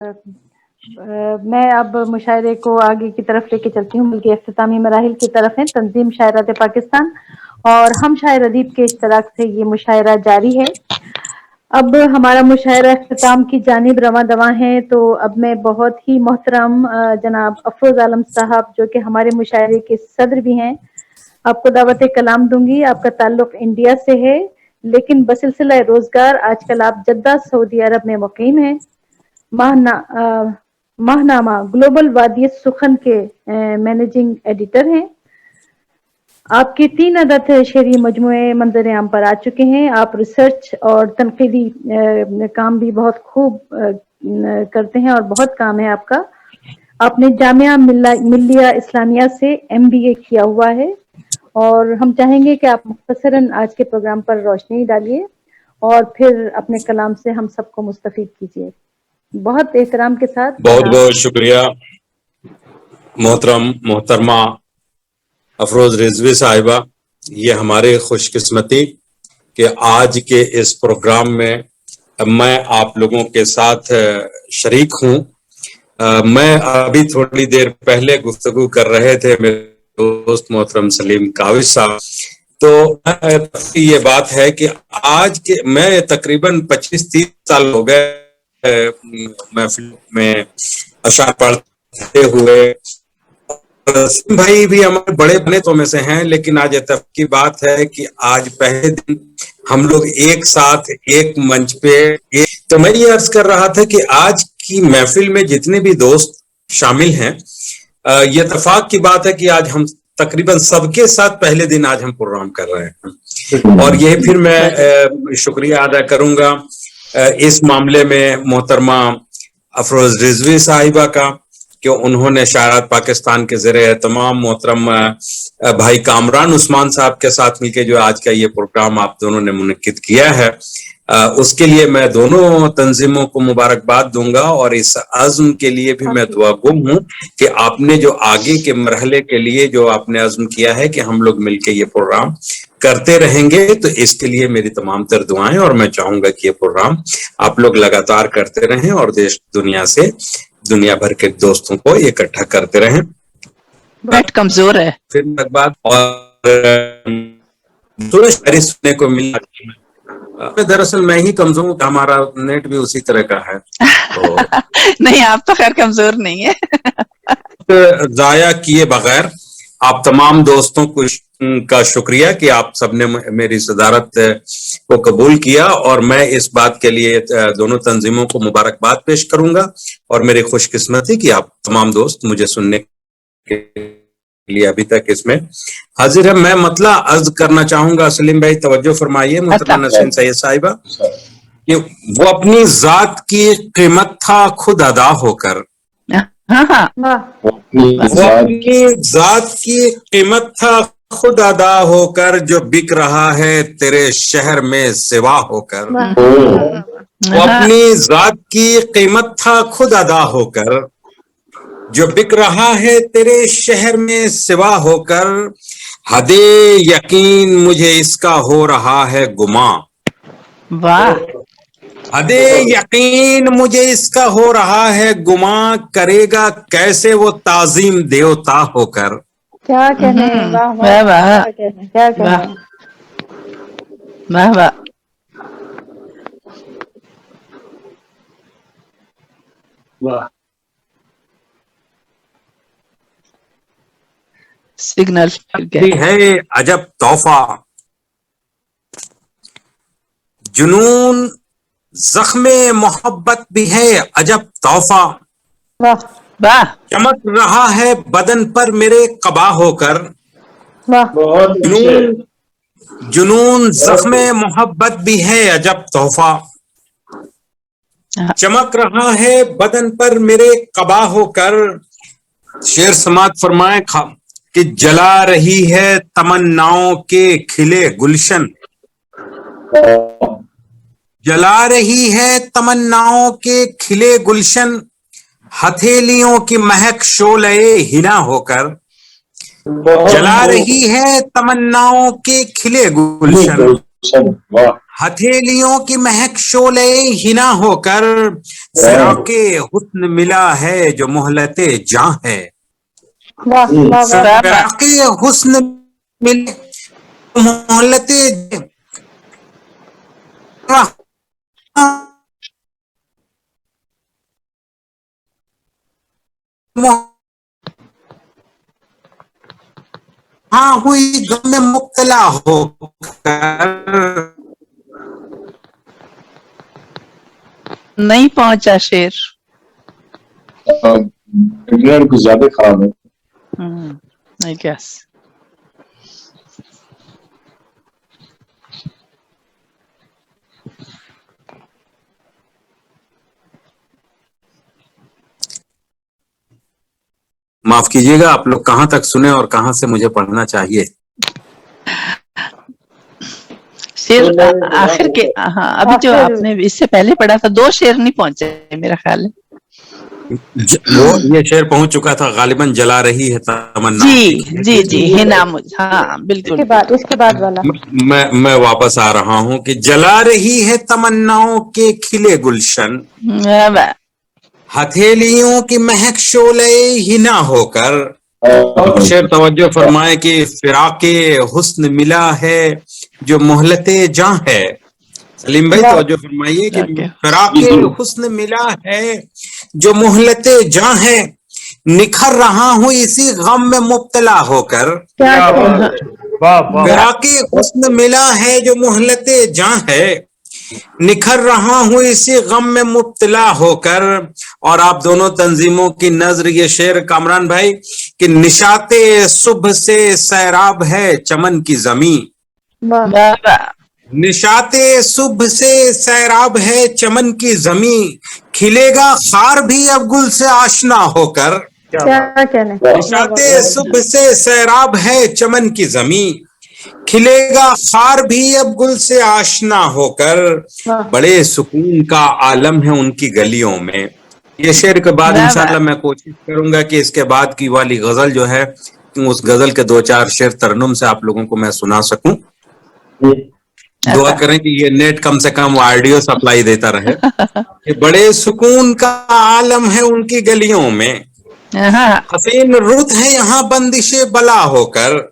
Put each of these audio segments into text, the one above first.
मैं अब मुशायरे को आगे की तरफ लेके चलती हूँ, बल्कि इख्तितामी मराहिल की तरफ है। तंजीम शायरात पाकिस्तान और हम शायर अदीब के इश्तराक से ये मुशायरा जारी है। अब हमारा मुशायरा इख्तिताम की जानिब रवां दवां है, तो अब मैं बहुत ही मोहतरम जनाब अफरोज आलम साहब, जो कि हमारे मुशायरे के सदर भी हैं, आपको दावत कलाम दूंगी। आपका ताल्लुक इंडिया से है, लेकिन बसिलसिला रोजगार आजकल आप जद्दा सऊदी अरब में मुकीम हैं। माहनामा ग्लोबल वादी सुखन के मैनेजिंग एडिटर हैं। आपके 3 अदद शेरी मजमुए मंजर आम पर आ चुके हैं। आप रिसर्च और तनकीदी काम भी बहुत खूब करते हैं और बहुत काम है आपका। आपने जामिया मिल्लिया इस्लामिया से MBA किया हुआ है और हम चाहेंगे कि आप मुख्तसरन आज के प्रोग्राम पर रोशनी डालिए और फिर अपने कलाम से हम सबको मुस्तफीद कीजिए। बहुत एहतराम के साथ। बहुत बहुत शुक्रिया मोहतरमा अफरोज रिजवी साहिबा। ये हमारे खुशकिस्मती कि आज के इस प्रोग्राम में मैं आप लोगों के साथ शरीक हूँ। मैं अभी थोड़ी देर पहले गुफ्तगू कर रहे थे मेरे दोस्त मोहतरम सलीम काविश साहब, तो ये बात है कि आज के मैं तकरीबन 25-30 साल हो गए महफिल में अशार पढ़ते हुए। भाई भी हमारे बड़े बने तो में से हैं, लेकिन आज इत्तेफाक की बात है कि आज पहले दिन हम लोग एक साथ एक मंच पे तो मैं ये अर्ज कर रहा था कि आज की महफिल में जितने भी दोस्त शामिल हैं, ये इत्तेफाक की बात है कि आज हम तकरीबन सबके साथ पहले दिन आज हम प्रोग्राम कर रहे हैं। और ये फिर मैं शुक्रिया अदा करूंगा इस मामले में मोहतरमा अफरोज रिजवी साहिबा का कि उन्होंने शायरात पाकिस्तान के ज़रिए तमाम मोहतरम भाई कामरान उस्मान साहब के साथ मिलकर जो आज का ये प्रोग्राम आप दोनों ने मुनक्किद किया है, उसके लिए मैं दोनों तंजीमों को मुबारकबाद दूंगा। और इस अज़्म के लिए भी मैं दुआ गुम हूँ कि आपने जो आगे के मरहले के लिए जो आपने अज़्म किया है कि हम लोग मिलकर ये प्रोग्राम करते रहेंगे, तो इसके लिए मेरी तमाम तर दुआएं। और मैं चाहूंगा कि ये प्रोग्राम आप लोग लगातार करते रहें और देश दुनिया से दुनिया भर के दोस्तों को इकट्ठा करते रहें। नेट कमजोर है फिर बात और थोड़ा शायरी सुनने को मिला। दरअसल मैं ही कमजोर हूँ, हमारा नेट भी उसी तरह का है तो नहीं, आप तो खैर कमजोर नहीं है। जाया किए बगैर आप तमाम दोस्तों को का शुक्रिया कि आप सबने मेरी सदारत को कबूल किया, और मैं इस बात के लिए दोनों तंजीमों को मुबारकबाद पेश करूंगा। और मेरी खुशकिस्मती कि आप तमाम दोस्त मुझे सुनने के लिए अभी तक इसमें हाजिर है। मैं मतला अर्ज करना चाहूंगा, सलीम भाई तवज्जो फरमाइए, मोहतरमा नसीम सैयद साहिबा, कि वो अपनी जात की कीमत था खुद अदा होकर। वो अपनी जात की कीमत था खुद अदा होकर, जो बिक रहा है तेरे शहर में सिवा होकर। वो अपनी जात की कीमत था खुद अदा होकर, जो बिक रहा है तेरे शहर में सिवा होकर। हदे यकीन मुझे इसका हो रहा है गुमा। वाह। हदे यकीन मुझे इसका हो रहा है गुमा, करेगा कैसे वो ताजीम देवता होकर। क्या कहने, वाह वाह वाह, क्या कहने, वाह वाह। वाह। सिग्नल है अजब तोहफा, जुनून जख्मे मोहब्बत भी है अजब तोहफा। वाह वाह। चमक रहा है बदन पर मेरे कबा होकर। बहुत जुनून जख्मे मोहब्बत भी है अजब तोहफा। चमक रहा है बदन पर मेरे कबा होकर। शेर समात फरमाए कि जला रही है तमन्नाओं के खिले गुलशन। जला रही है तमन्नाओं के खिले गुलशन, हथेलियों की महक शोले हिना होकर। जला रही है तमन्नाओं के खिले गुलशन, हथेलियों की महक शोले हिना होकर फिराके हुस्न मिला है जो मोहलते जां है। वाह वाह वाह वाह वाह फिराके हुस्न मिले मोहलते हाँ हुई गम में मुब्तला होकर। नहीं पहुंचा शेर। इंग्लैंड कुछ ज्यादा खराब है। I guess. माफ कीजिएगा, आप लोग कहाँ तक सुने और कहाँ से मुझे पढ़ना चाहिए? शेर आखिर के, हाँ अभी जो आखिर- आपने इससे पहले पढ़ा था 2 शेर नहीं पहुंचे मेरा ख्याल है। वो ये शेर पहुंच चुका था गालिबन, जला रही है तमन्ना। जी जी हिना मुझ, हाँ बिल्कुल। इसके बाद वाला मैं वापस आ रहा हूं कि जला रही है तमन्नाओं के खिले गुलशन, वाह, हथेलियों की महक शोले हिना होकर। और शेर तवज्जो फरमाए कि फिराके हुस्न मिला है जो मोहलते जां है। सलीम भाई वाह। तवज्जो फरमाइए कि ओके। फिराके हुस्न मिला है जो मोहलते जां है, निखर रहा हूं इसी गम में मुब्तला होकर। क्या वाह वाह। फिराके हुस्न मिला है जो मोहलते जां है, निखर रहा हूं इसी गम में मुब्तला होकर। और आप दोनों तंजीमों की नजर, ये शेर कामरान भाई कि निशाते सुबह से सैराब है चमन की जमी, वाह वाह वाह, निशाते सुबह से सैराब है चमन की जमी, खिलेगा खार भी अब गुल से आशना होकर। क्या कहने निशाते सुबह से सैराब है चमन की जमी, खिलेगा खार भी अब गुल से आशना होकर। वाह। बड़े सुकून का आलम है उनकी गलियों में। ये शेर के बाद वाह, इंशाल्लाह मैं कोशिश करूंगा कि इसके बाद की वाली गजल जो है, उस गजल के 2-4 शेर तरन्नुम से आप लोगों को मैं सुना सकूं। दुआ करें कि ये नेट कम से कम ऑडियो सप्लाई देता रहे। ये बड़े सुकून का आलम है उनकी गलियों में, हाँ हसीन रुत है यहाँ बंदिशे बला होकर,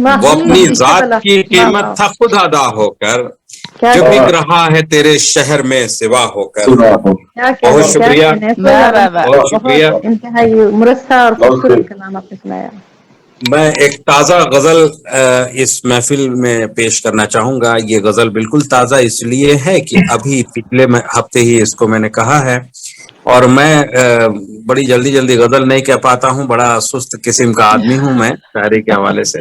वाह। वो अपनी इससे जात पहला- की वाह, कीमत वाह। था खुद अदा होकर, क्या जो कहने- बिक रहा है तेरे शहर में सिवा होकर। क्या कहने- बहुत क्या शुक्रिया, कहने। वाह, वाह, वाह। बहुत शुक्रिया। इंतहाई मुरस्सा और खूबसूरत कलाम आपने सुनाया। मैं एक ताजा गजल इस महफिल में पेश करना चाहूंगा। ये गजल बिल्कुल ताजा इसलिए है कि अभी पिछले हफ्ते ही इसको मैंने कहा है, और मैं बड़ी जल्दी जल्दी गजल नहीं कह पाता हूं, बड़ा सुस्त किस्म का आदमी हूं मैं शायरी के हवाले से।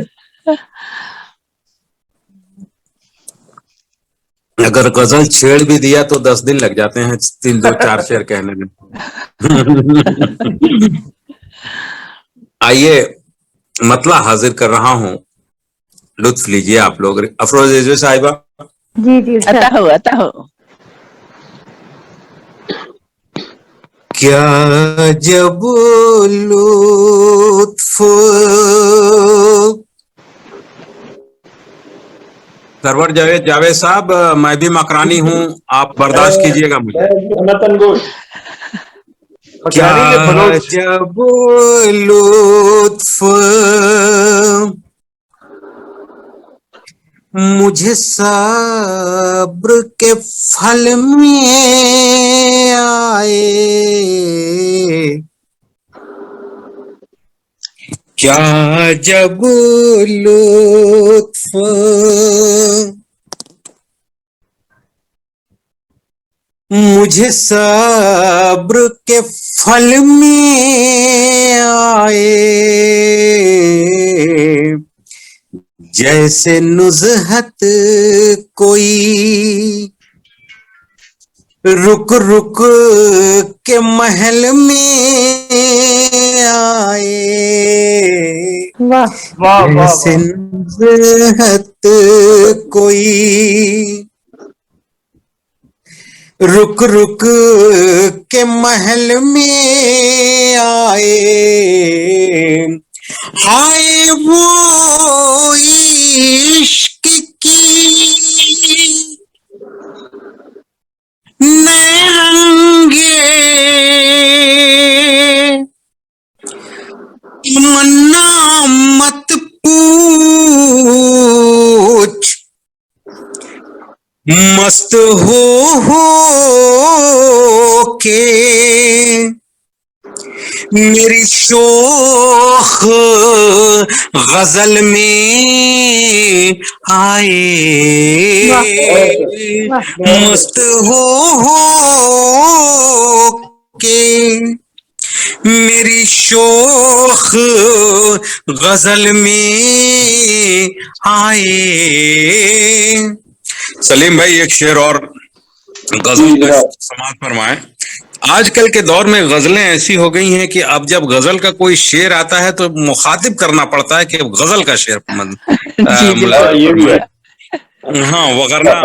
अगर गजल छेड़ भी दिया तो 10 दिन लग जाते हैं 3-2-4 शेर कहने में। आइए मतला हाजिर कर रहा हूं, लुत्फ लीजिए आप लोग। अफरोज रिजवी साहिबा। जी जी अता हो। क्या जब लुत्फ, सरवर जावेद साहब, मैं भी मकरानी हूं, आप बर्दाश्त कीजिएगा मुझे। क्या जब लुत्फ मुझे सब्र के फल में आए, क्या जब लुत्फ मुझे सब्र के फल में आए, जैसे नुज़हत कोई रुक रुक के महल में आए, जैसे नुज़हत कोई रुक रुक के महल में आए, हाय वो इश्क की मस्त हो के मेरी शोख गजल में आए, मस्त हो के मेरी शोख गजल में आए। सलीम भाई एक शेर और गजल का समाज फरमाए। आजकल के दौर में गजलें ऐसी हो गई हैं कि अब जब गजल का कोई शेर आता है तो मुखातिब करना पड़ता है कि अब गजल का शेर हाँ वगरना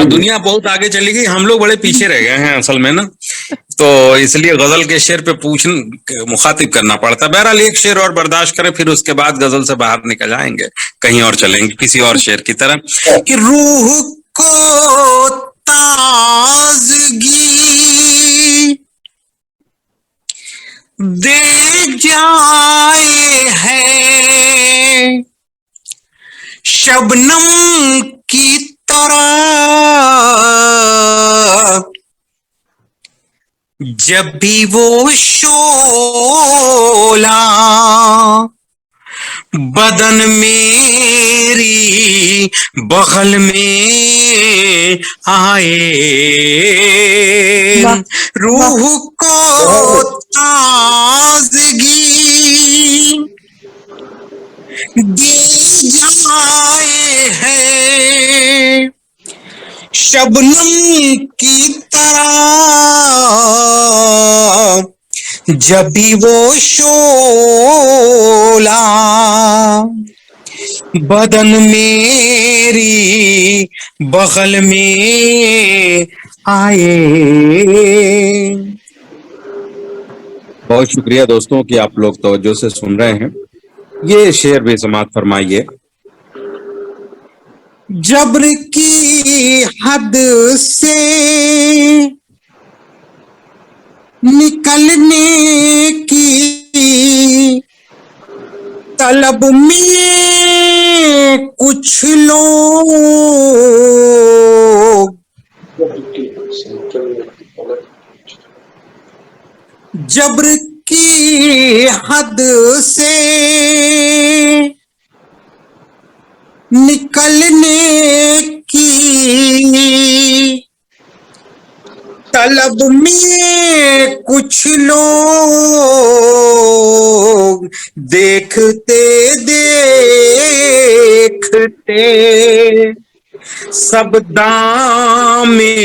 दुनिया बहुत आगे चली गई, हम लोग बड़े पीछे रह गए हैं असल में ना, तो इसलिए गजल के शेर पे मुखातिब करना पड़ता है। बहरहाल एक शेर और बर्दाश्त करें, फिर उसके बाद गजल से बाहर निकल जाएंगे, कहीं और चलेंगे किसी और शेर की तरह। कि रूह को ताजगी दे जाए है शबनम की तरह जब भी वो शोला बदन मेरी बगल में आए, रूह को ताजगी दी जाए है शबनम की तरह जब भी वो शोला बदन मेरी बगल में आए। बहुत शुक्रिया दोस्तों कि आप लोग तवज्जो से सुन रहे हैं। ये शेर भी समाअत फरमाइए। जब्र की हद से निकलने की तलब में कुछ लोग जब्र की हद से निकलने की तलब में कुछ लोग देखते देखते सब दामे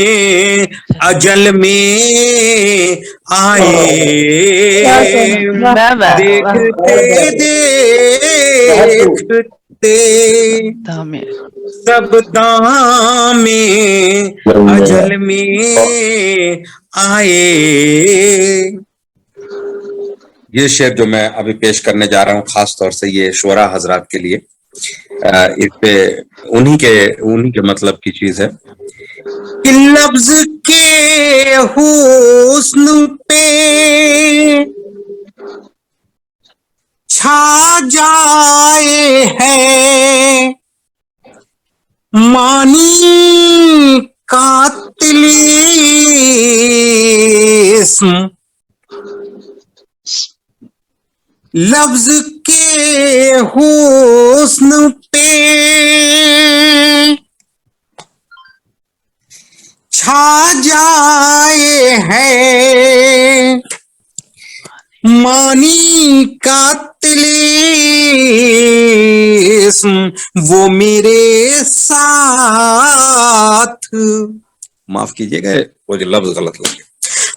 अजल में आए, देखते देखते सब दामे अजल में आए। ये शेर जो मैं अभी पेश करने जा रहा हूँ खास तौर से ये शोरा हजरात के लिए, इस पे उन्हीं के मतलब की चीज है कि लफ्ज के हुस्न पे छा जाए है मानी का तिलिस्म, लफ्ज के हुस्न पे छा जाए है मानी का तिलिस्म, वो मेरे साथ माफ कीजिएगा वो जो लफ्ज गलत लगे,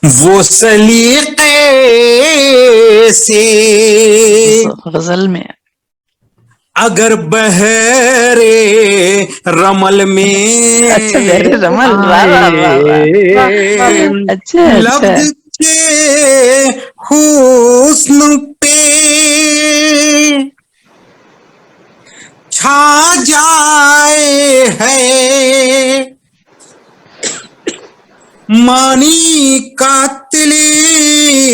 वो सलीके से गजल में अगर बहरे रमल में अच्छा बहरे रमल अच्छा लफ्ज के हुस्न पे छा जाए है मानी का तिलिस,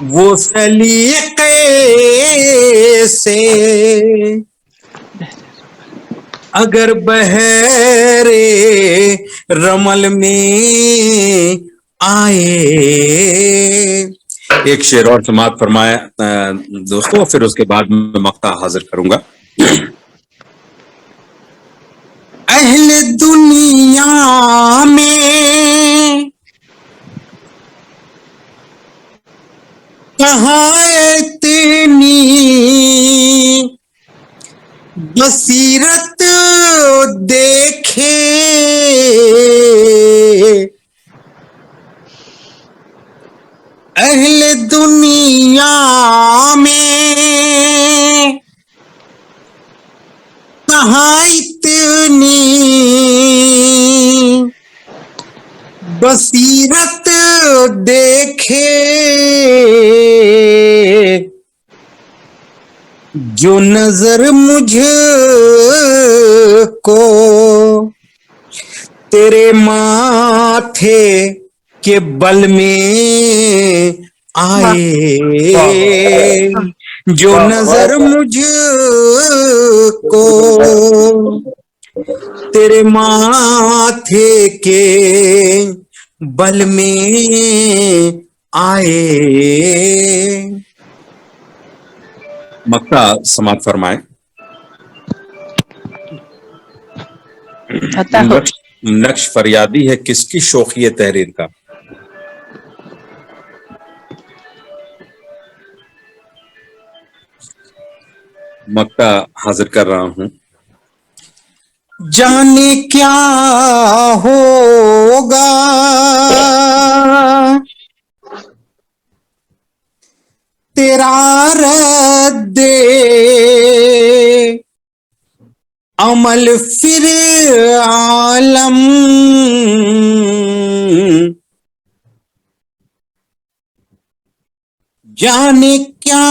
वो सलीके से अगर बहरे रमल में आए। एक शेर और समाप्त फरमाया दोस्तों, फिर उसके बाद मैं मक्ता हाजिर करूंगा। अहले दुनिया में कहाँ इतनी बसीरत देखे, अहले दुनिया में कहाँ इतनी बसीरत देखे, जो नजर मुझको तेरे माथे के बल में आए, जो नजर मुझको तेरे माथे के बल में आए। मक्ता समाप्त फरमाए। नक्श फरियादी है किसकी शौखियत तहरीर का। मक्ता हाजिर कर रहा हूं। जाने क्या होगा तेरा रद्दे अमल फिर आलम, जाने क्या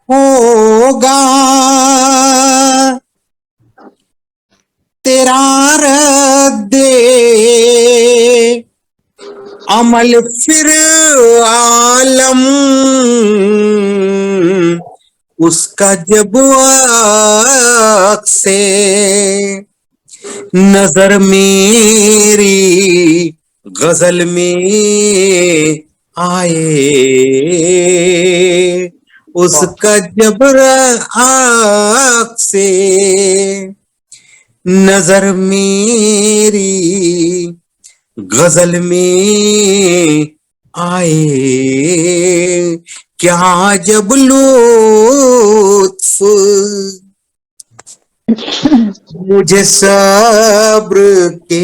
होगा तेरा रद्दे अमल फिर आलम, उसका जब से नजर मेरी गजल में आए, उसका जब से नजर मेरी गजल में आए, क्या जब लुत्फ मुझे सब्र के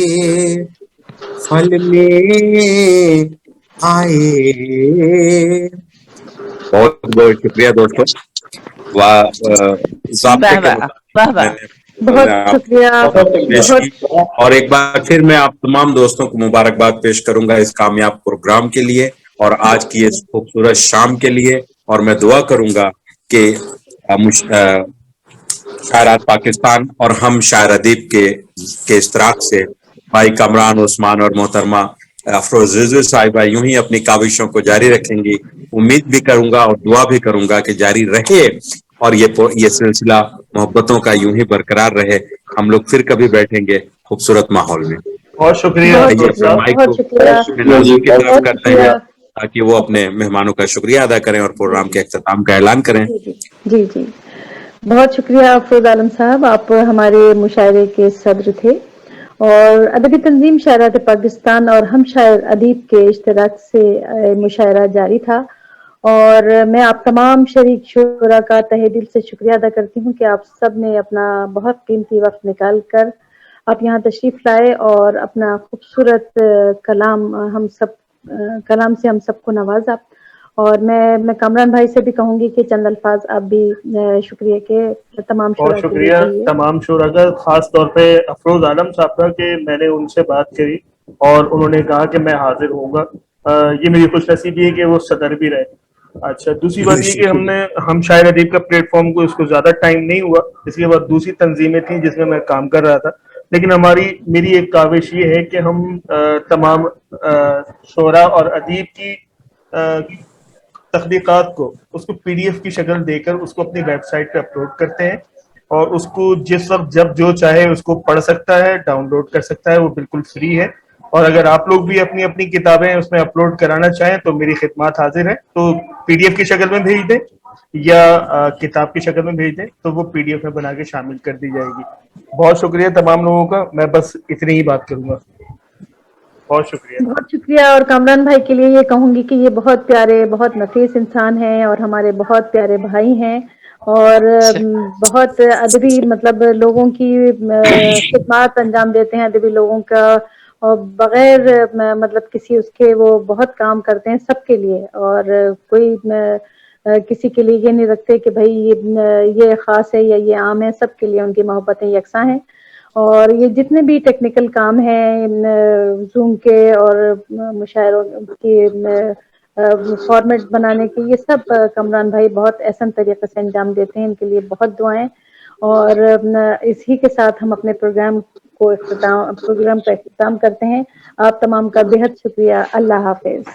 फल में आए। बहुत बहुत शुक्रिया दोस्तों। वाह बहुत शुक्रिया। और एक बार फिर मैं आप तमाम दोस्तों को मुबारकबाद पेश करूंगा इस कामयाब प्रोग्राम के लिए और आज की इस खूबसूरत शाम के लिए। और मैं दुआ करूंगा कि शायरात पाकिस्तान और हम शायर अदीब के इश्तराक से भाई कमरान उस्मान और मोहतरमा अफरोज रिजवी साहिबा यूं ही अपनी काविशों को जारी रखेंगी। उम्मीद भी करूंगा और दुआ भी करूंगा कि जारी रहे और ये सिलसिला मोहब्बतों का यूं ही बरकरार रहे। हम लोग फिर कभी बैठेंगे खूबसूरत माहौल में। बहुत शुक्रिया। करते हैं ताकि वो अपने मेहमानों का शुक्रिया अदा करें और प्रोग्राम के अख्ताम का ऐलान करें। जी जी, बहुत शुक्रिया अफरोज आलम साहब, आप हमारे मुशायरे के सदर थे और अदबी तंजीम शायरात पाकिस्तान और हम शायर अदीब के इश्तराक से मुशायरा जारी था। और मैं आप तमाम शरीक शुरा का तहे दिल से शुक्रिया अदा करती हूँ कि आप सब ने अपना बहुत कीमती वक्त निकाल कर आप यहाँ तशरीफ लाए और अपना खूबसूरत कलाम से हम सबको नवाजा। और मैं कामरान भाई से भी कहूंगी कि चंद अल्फाज आप भी शुक्रिया के तमाम बहुत शुक्रिया तमाम शुरा का, खास तौर पे अफरोज आलम साहब का कि मैंने उनसे बात करी और उन्होंने कहा कि मैं हाजिर होऊंगा। ये मेरी खुशनसीबी है कि वो सदर भी रहे। अच्छा, दूसरी बात ये कि हम शायर अदीब का प्लेटफॉर्म को इसको ज्यादा टाइम नहीं हुआ, इसके बाद दूसरी तंजीमें थी जिसमें मैं काम कर रहा था, लेकिन मेरी एक काविश ये है कि हम तमाम शोरा और अदीब की तख्लीकात को उसको PDF की शक्ल देकर उसको अपनी वेबसाइट पे अपलोड करते हैं और उसको जिस वक्त जब जो चाहे उसको पढ़ सकता है, डाउनलोड कर सकता है, वो बिल्कुल फ्री है। और अगर आप लोग भी अपनी अपनी किताबें उसमें अपलोड कराना चाहें तो मेरी खिदमत हाजिर है। तो पीडीएफ की शक्ल में भेज दें या किताब की शक्ल में भेज दें तो वो पीडीएफ में बना के शामिल कर दी जाएगी। बहुत शुक्रिया तमाम लोगों का, मैं बस इतनी ही बात करूंगा। बहुत शुक्रिया। और कामरान भाई के लिए ये कहूंगी कि ये बहुत प्यारे, बहुत नफीस इंसान हैं और हमारे बहुत प्यारे भाई हैं और बहुत अदबी, मतलब लोगों की खिदमत अंजाम देते हैं, अदबी लोगों का, और बगैर मतलब किसी उसके वो बहुत काम करते हैं सबके लिए। और कोई किसी के लिए ये नहीं रखते कि भाई ये खास है या ये आम है, सबके लिए उनकी मोहब्बतें यकसा हैं। और ये जितने भी टेक्निकल काम हैं जूम के और मुशायरों की फॉर्मेट बनाने के, ये सब कमरान भाई बहुत एहसन तरीके से अंजाम देते हैं। इनके लिए बहुत दुआएं। और इसी के साथ हम अपने प्रोग्राम का इख्तिताम करते हैं। आप तमाम का बेहद शुक्रिया। अल्लाह हाफिज।